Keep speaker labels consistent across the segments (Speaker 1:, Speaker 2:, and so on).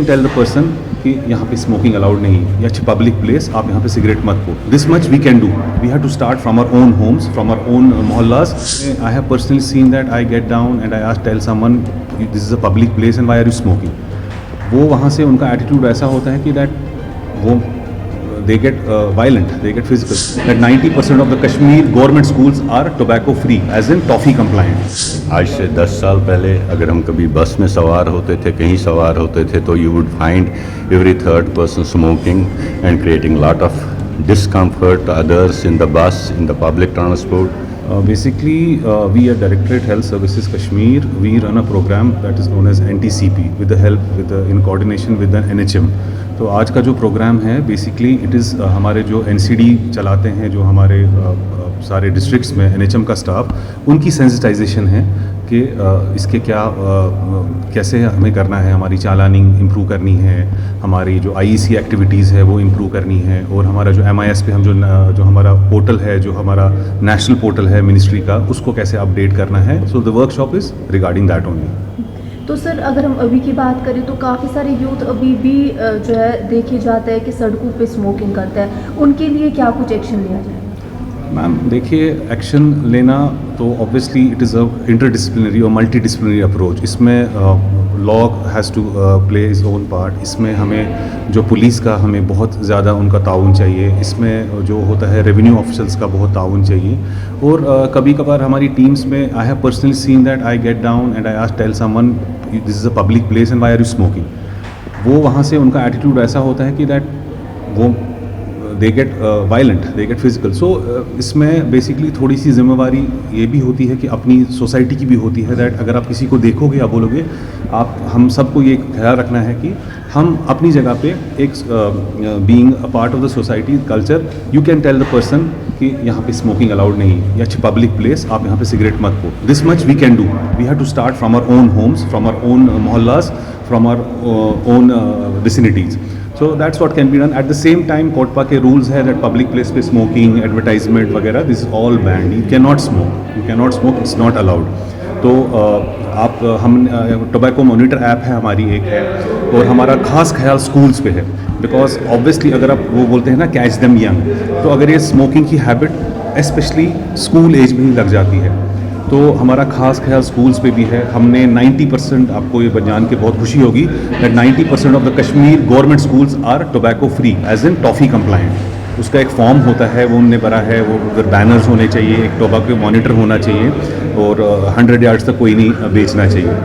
Speaker 1: Tell the person कि यहाँ पे स्मोकिंग अलाउड नहीं है, या पब्लिक प्लेस आप यहाँ पे सिगरेट मत पो. This much we can do. We have to start from our own homes, from our own mohallas. I have personally seen that I get down and I ask tell someone this is a public place and why are you smoking. वो वहाँ से उनका attitude ऐसा होता है कि that वो they get violent, they get physical. That 90% of the Kashmir government schools are tobacco free, as in toffee compliant.
Speaker 2: आज से 10 साल पहले अगर हम कभी बस में सवार होते थे, कहीं सवार होते थे, तो you would find every third person smoking and creating lot of discomfort to others in the bus, in the public transport.
Speaker 1: Basically, we at Directorate Health Services Kashmir, we run a program that is known as NTCP with the help, in coordination with the NHM. तो आज का जो programme है basically it is हमारे जो NCD चलाते हैं, जो हमारे सारे डिस्ट्रिक्ट्स में NHM का स्टाफ, उनकी सेंसिटाइजेशन है कि इसके क्या कैसे हमें करना है. हमारी चालानिंग इम्प्रूव करनी है, हमारी जो IEC एक्टिविटीज़ है वो इम्प्रूव करनी है, और हमारा जो MIS पे हम जो हमारा पोर्टल है, जो हमारा नेशनल पोर्टल है मिनिस्ट्री का, उसको कैसे अपडेट करना है. So the workshop is regarding that only.
Speaker 3: तो सर अगर हम अभी की बात करें तो काफ़ी सारे यूथ अभी भी जो है देखे जाता है कि सड़कों पे स्मोकिंग करता है, उनके लिए क्या कुछ एक्शन लिया जाए?
Speaker 1: मैम देखिए, एक्शन लेना तो obviously it is a interdisciplinary और मल्टी डिसिप्लिनरी अप्रोच. इसमें law has to play is own part. इसमें हमें जो पुलिस का हमें बहुत ज़्यादा उनका ताउन चाहिए. इसमें जो होता है रेवेन्यू ऑफिसर्स का बहुत ताउन चाहिए. और कभी कभार हमारी टीम्स में I have personally seen that I get down and I ask tell someone this is a public place and why are you smoking. वो वहाँ से उनका एटीट्यूड ऐसा होता है कि दैट वो they get violent, they get physical. So इसमें बेसिकली थोड़ी सी जिम्मेवारी ये भी होती है कि अपनी सोसाइटी की भी होती है दैट अगर आप किसी को देखोगे या बोलोगे, आप हम सबको ये ख्याल रखना है कि हम अपनी जगह पे एक being a part of the society culture, you can tell the person कि यहाँ पे स्मोकिंग अलाउड नहीं है, या पब्लिक प्लेस आप यहाँ पे सिगरेट मत पो. This much we can do. We have to start from our own homes, from our own mohallas, from our own vicinities. So that's what can be done. At the same time, COTPA के rules है that public place पे smoking, advertisement वगैरह, this is all banned. You cannot smoke. You cannot smoke. It's not allowed. तो आप हम tobacco monitor app है हमारी एक है, और हमारा खास ख्याल स्कूल्स पे है. बिकॉज ऑब्वियसली अगर आप वो बोलते हैं ना कैच देम यंग, तो अगर ये स्मोकिंग की हैबिट स्पेशली स्कूल एज में ही लग जाती है, तो हमारा खास ख्याल स्कूल्स पे भी है. हमने 90%, आपको ये जान के बहुत खुशी होगी that 90% of the Kashmir government schools are tobacco free, as in toffee complaint. उसका एक फॉर्म होता है, वो उनने भरा है. वो उधर बैनर्स होने चाहिए, एक टोबैको मॉनिटर होना चाहिए, और 100 यार्ड्स तक कोई नहीं बेचना चाहिए.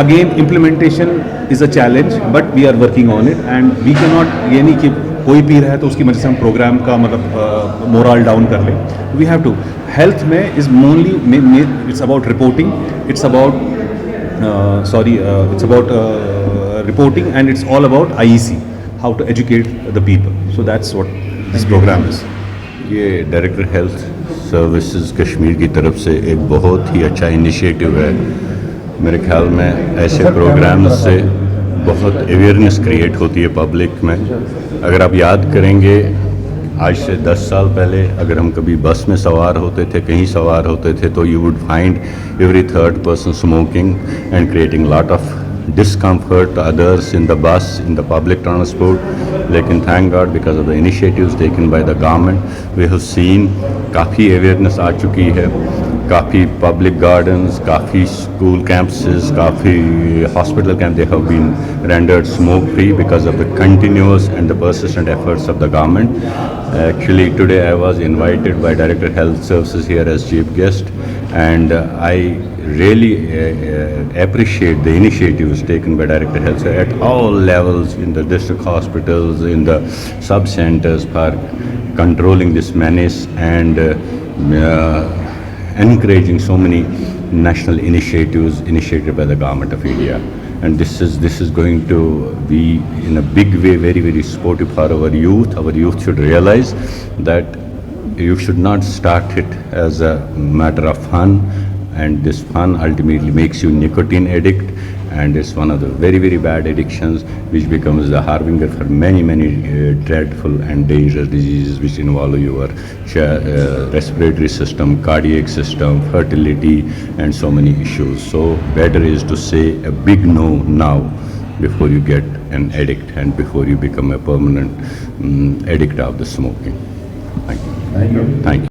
Speaker 1: Again implementation is a challenge, but we are working on it. And we can not, ये नहीं कि कोई पी रहा है तो उसकी वजह से हम प्रोग्राम का मतलब मोरल डाउन कर लें. We have to. हेल्थ में is mainly it's about reporting, it's about it's about reporting, and it's all about IEC, how to educate the people. So that's what this program is.
Speaker 2: ये director health services Kashmir की तरफ से एक बहुत ही अच्छा initiative है. मेरे ख्याल में ऐसे प्रोग्राम्स से बहुत अवेयरनेस क्रिएट होती है पब्लिक में. अगर आप याद करेंगे, आज से 10 साल पहले अगर हम कभी बस में सवार होते थे, कहीं सवार होते थे, तो you would find every third person smoking and creating lot of discomfort to others in the bus, in the public transport. लेकिन thank God because of the initiatives taken by the government, we have seen काफ़ी awareness आ चुकी है. काफ़ी public gardens, काफ़ी school campuses, काफ़ी hospital camps, they have been rendered smoke free because of the continuous and the persistent efforts of the government. Actually today I was invited by Director Health Services here as chief guest, and I really appreciate the initiatives taken by Director Health at all levels, in the district hospitals, in the sub-centers, for controlling this menace and encouraging so many national initiatives initiated by the government of India. And this is going to be in a big way very, very supportive for our youth. Our youth should realize that you should not start it as a matter of fun, and this fun ultimately makes you nicotine addict, and it's one of the very, very bad addictions which becomes the harbinger for many, many dreadful and dangerous diseases which involve your respiratory system, cardiac system, fertility, and so many issues. So better is to say a big no now before you get an addict and before you become a permanent addict of the smoking. Thank you. Thank you.